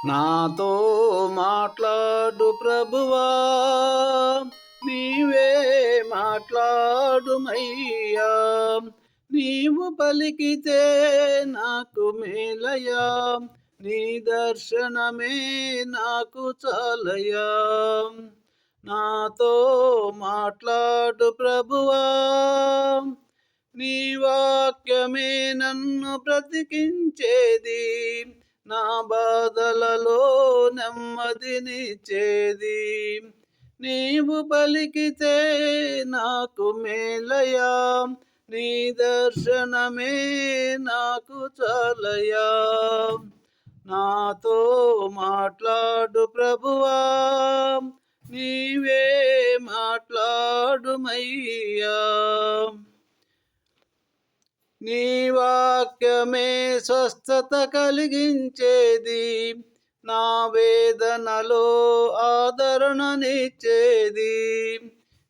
నాతో మాట్లాడు ప్రభువా, నీవే మాట్లాడుమయ్యా. నీవు పలికితే నాకు మేలయా, నీ దర్శనమే నాకు చాలయా. నాతో మాట్లాడు ప్రభువా, నీ వాక్యమే నన్ను బ్రతికించేది, నా బాధలలో నెమ్మదినిచ్చేది. నీవు పలికితే నాకు మేలయా, నీ దర్శనమే నాకు చాలయా. నాతో మాట్లాడు ప్రభువా, నీవే మాట్లాడుమయ్యా. నీ వాక్యమే స్వస్థత కలిగించేది, నా వేదనలో ఆదరణనిచ్చేది.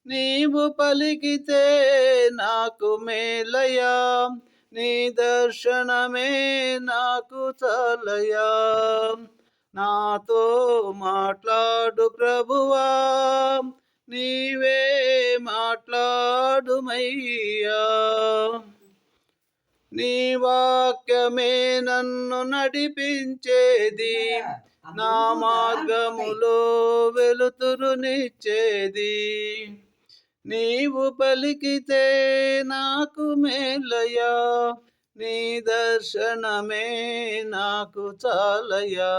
నీవు పలికితే నాకు మేలయా, నీ దర్శనమే నాకు చాలయా. నాతో మాట్లాడు ప్రభువా, నీవే మాట్లాడుమయ్యా. నీ వాక్యమే నన్ను నడిపించేది, నా మార్గములో వెలుతురునిచ్చేది. నీవు పలికితే నాకు మేలయా, నీ దర్శనమే నాకు చాలయా.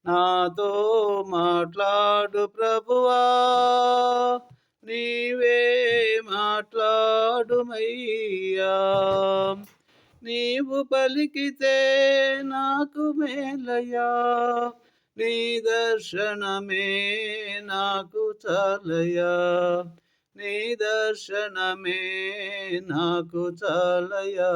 నాతో మాట్లాడు ప్రభువా, నీవే మాట్లాడుమయ్యా. నీవు పలికితే నాకు మేలయా, నీ దర్శనమే నాకు చాలయా. నీ దర్శనమే నాకు చాలయా.